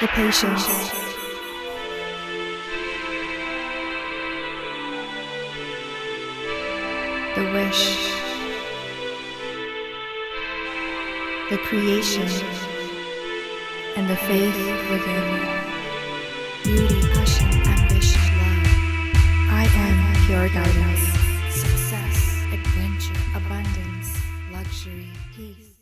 the patience, the wish, the creation, and the faith within. Beauty, passion, ambition, love. I am pure guidance. Success, adventure, abundance, luxury, peace.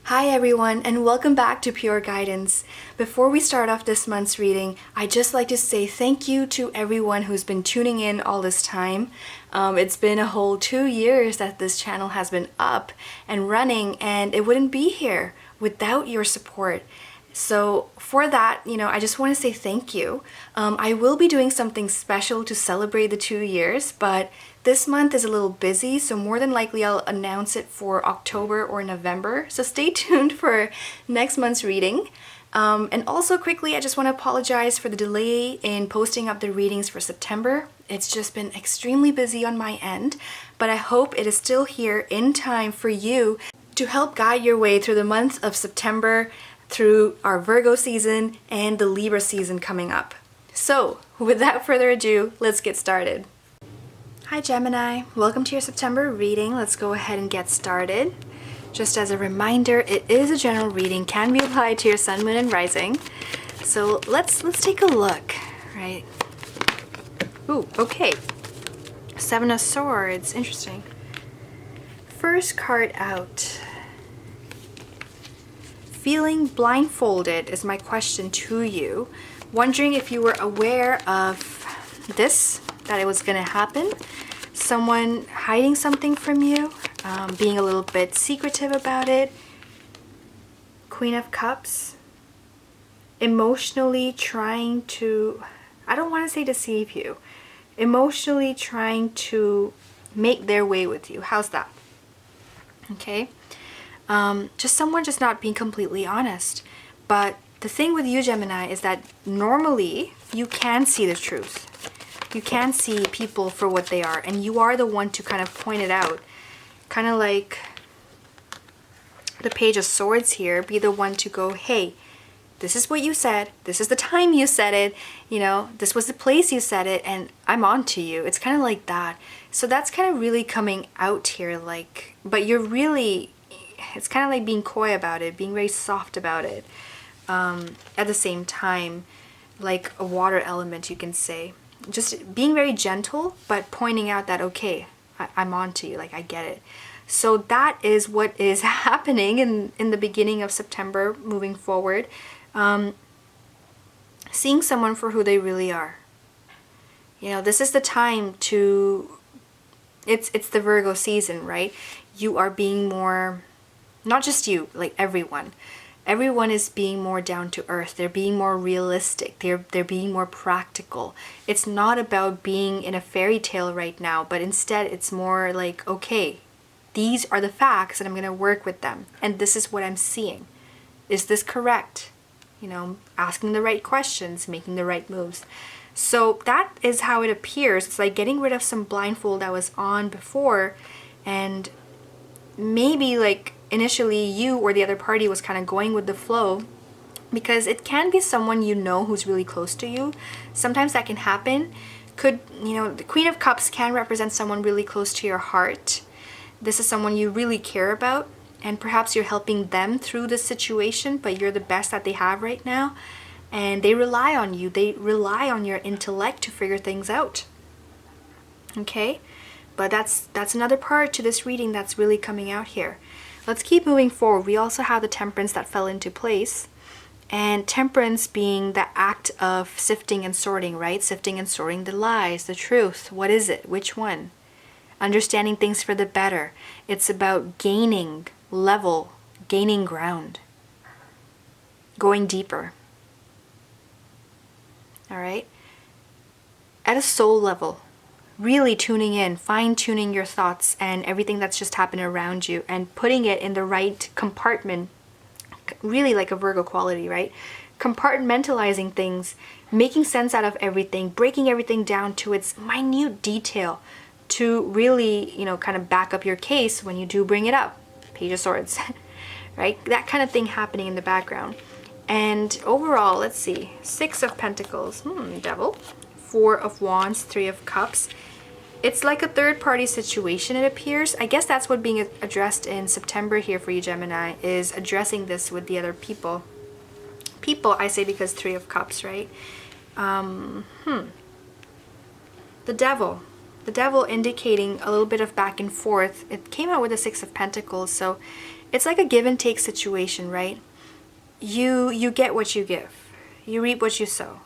Hi everyone, and welcome back to Pure Guidance. Before we start off this month's reading, I'd just like to say thank you to everyone who's been tuning in all this time. It's been a whole 2 years that this channel has been up and running, and it wouldn't be here without your support. So for that, I just want to say thank you. I will be doing something special to celebrate the 2 years, but this month is a little busy, so more than likely I'll announce it for October or November. So stay tuned for next month's reading. And also quickly, I just want to apologize for the delay in posting up the readings for September. It's just been extremely busy on my end, but I hope it is still here in time for you to help guide your way through the month of September, through our Virgo season and the Libra season coming up. So without further ado, let's get started. Hi Gemini, welcome to your September reading. Let's go ahead and get started. Just as a reminder, it is a general reading, can be applied to your sun, moon, and rising. So let's take a look, right? Ooh, okay. Seven of Swords, interesting. First card out. Feeling blindfolded is my question to you. Wondering if you were aware of this, that it was going to happen. Someone hiding something from you, being a little bit secretive about it. Queen of Cups. Emotionally trying to, I don't want to say deceive you, emotionally trying to make their way with you. How's that? Okay. Just someone just not being completely honest. But the thing with you, Gemini, is that normally you can see the truth. You can see people for what they are, and you are the one to kind of point it out. Kind of like the Page of Swords here, be the one to go, hey, this is what you said, this is the time you said it, this was the place you said it, and I'm on to you. It's kind of like that. So that's kind of really coming out here, like, but you're really, it's kind of like being coy about it, being very soft about it. At the same time, like a water element, you can say. Just being very gentle, but pointing out that, okay, I'm on to you, like I get it. So that is what is happening in the beginning of September, moving forward. Seeing someone for who they really are. This is the time to, it's the Virgo season, right? You are being more, not just you, like everyone. Everyone is being more down to earth. They're being more realistic. They're being more practical. It's not about being in a fairy tale right now, but instead it's more like, okay, these are the facts and I'm going to work with them. And this is what I'm seeing. Is this correct? Asking the right questions, making the right moves. So that is how it appears. It's like getting rid of some blindfold that was on before, and maybe like initially you or the other party was kind of going with the flow, because it can be someone who's really close to you. Sometimes that can happen. The Queen of Cups can represent someone really close to your heart. This is someone you really care about, and perhaps you're helping them through this situation, but you're the best that they have right now, and they rely on you. They rely on your intellect to figure things out. Okay? But that's another part to this reading that's really coming out here. Let's keep moving forward. We also have the Temperance that fell into place. And Temperance being the act of sifting and sorting, right? Sifting and sorting the lies, the truth. What is it? Which one? Understanding things for the better. It's about gaining level, gaining ground. Going deeper. All right? At a soul level. Really tuning in, fine-tuning your thoughts and everything that's just happened around you, and putting it in the right compartment, really like a Virgo quality, right? Compartmentalizing things, making sense out of everything, breaking everything down to its minute detail to really, kind of back up your case when you do bring it up. Page of Swords, right? That kind of thing happening in the background. And overall, let's see, 6 of Pentacles, Devil, 4 of Wands, 3 of Cups. It's like a third-party situation, it appears. I guess that's what being addressed in September here for you, Gemini, is addressing this with the other people. People, I say because 3 of Cups, right? The Devil. The Devil indicating a little bit of back and forth. It came out with the 6 of Pentacles, so it's like a give and take situation, right? You get what you give. You reap what you sow.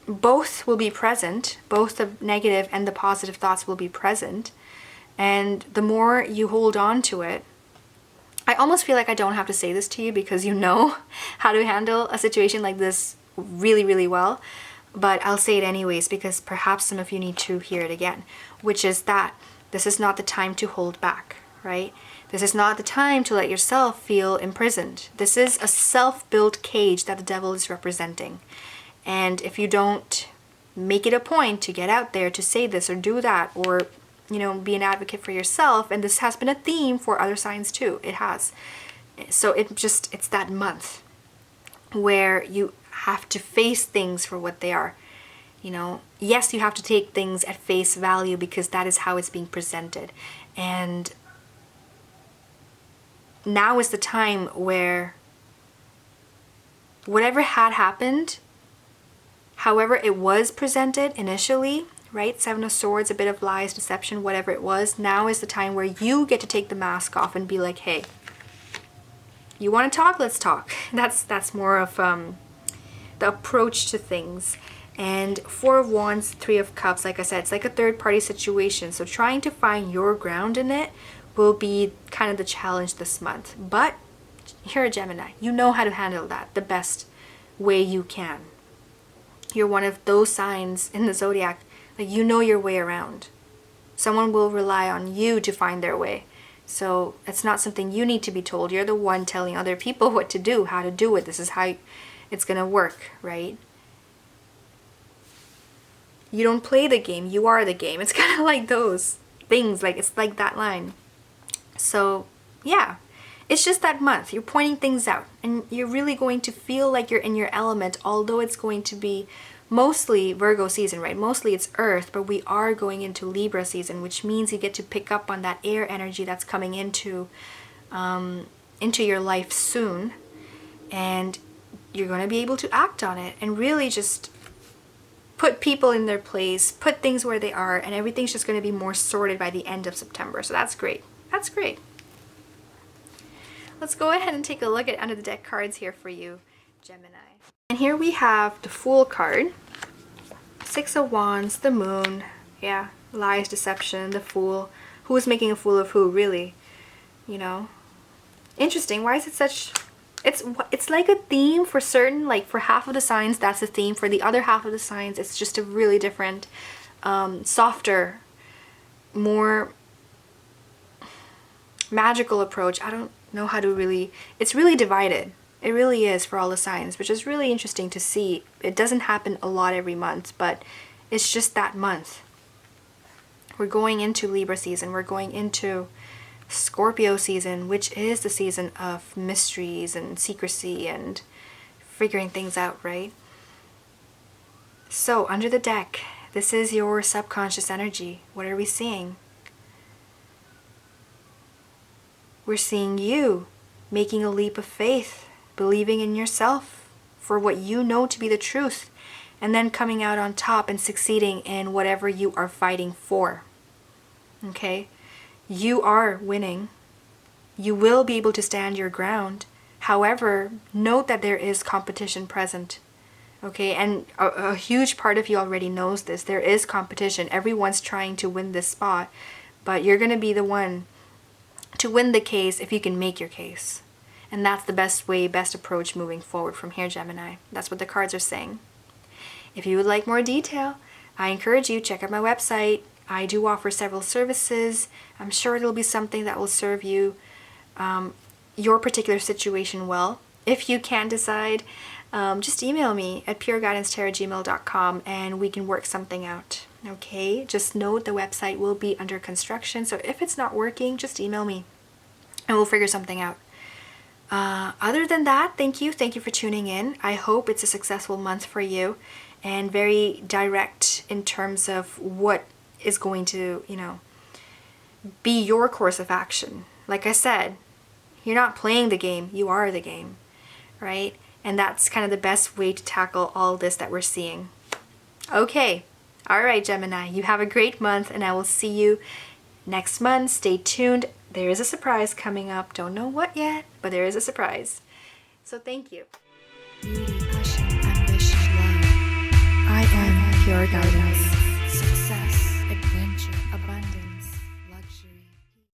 Both will be present. Both the negative and the positive thoughts will be present. And the more you hold on to it, I almost feel like I don't have to say this to you because you know how to handle a situation like this really, really well. But I'll say it anyways because perhaps some of you need to hear it again, which is that this is not the time to hold back, right? This is not the time to let yourself feel imprisoned. This is a self-built cage that the Devil is representing. And if you don't make it a point to get out there to say this or do that, or, you know, be an advocate for yourself, and this has been a theme for other signs too, it has. So it's that month where you have to face things for what they are. You know, yes, you have to take things at face value because that is how it's being presented. And now is the time where whatever had happened, however it was presented initially, right? 7 of Swords, a bit of lies, deception, whatever it was, now is the time where you get to take the mask off and be like, hey, you want to talk? Let's talk. That's more of the approach to things. And 4 of Wands, 3 of Cups, like I said, it's like a third-party situation. So trying to find your ground in it will be kind of the challenge this month. But you're a Gemini. You know how to handle that the best way you can. You're one of those signs in the zodiac, like you know your way around. Someone will rely on you to find their way. So it's not something you need to be told. You're the one telling other people what to do, how to do it. This is how it's going to work, right? You don't play the game, you are the game. It's kind of like those things, like it's like that line. So yeah, it's just that month. You're pointing things out and you're really going to feel like you're in your element, although it's going to be mostly Virgo season, right? Mostly it's Earth, but we are going into Libra season, which means you get to pick up on that air energy that's coming into your life soon. And you're going to be able to act on it and really just put people in their place, put things where they are, and everything's just going to be more sorted by the end of September. So that's great. That's great. Let's go ahead and take a look at under the deck cards here for you, Gemini. And here we have the Fool card, 6 of Wands, the Moon, yeah, lies, deception, the Fool. Who is making a fool of who, really? You know? Interesting. Why is it such... It's like a theme for certain, like for half of the signs, that's a theme. For the other half of the signs, it's just a really different, softer, more magical approach. I don't know how to really... It's really divided. It really is for all the signs, which is really interesting to see. It doesn't happen a lot every month, but it's just that month. We're going into Libra season. We're going into Scorpio season, which is the season of mysteries and secrecy and figuring things out, right? So under the deck, this is your subconscious energy. What are we seeing? We're seeing you making a leap of faith, believing in yourself for what you know to be the truth, and then coming out on top and succeeding in whatever you are fighting for. Okay? You are winning. You will be able to stand your ground. However, note that there is competition present. Okay, and a huge part of you already knows this. There is competition. Everyone's trying to win this spot, but you're going to be the one to win the case if you can make your case. And that's the best way, best approach moving forward from here, Gemini. That's what the cards are saying. If you would like more detail, I encourage you, check out my website. I do offer several services. I'm sure it'll be something that will serve you, your particular situation well. If you can decide, just email me at pureguidancetarot@gmail.com and we can work something out. Okay, just note the website will be under construction, so if it's not working, just email me and we'll figure something out. Other than that, thank you. Thank you for tuning in. I hope it's a successful month for you and very direct in terms of what is going to, be your course of action. Like I said, you're not playing the game, you are the game, right? And that's kind of the best way to tackle all this that we're seeing. Okay. All right, Gemini, you have a great month, and I will see you next month. Stay tuned. There is a surprise coming up. Don't know what yet, but there is a surprise. So thank you. Beauty, passion, ambition, love. I am pure guidance.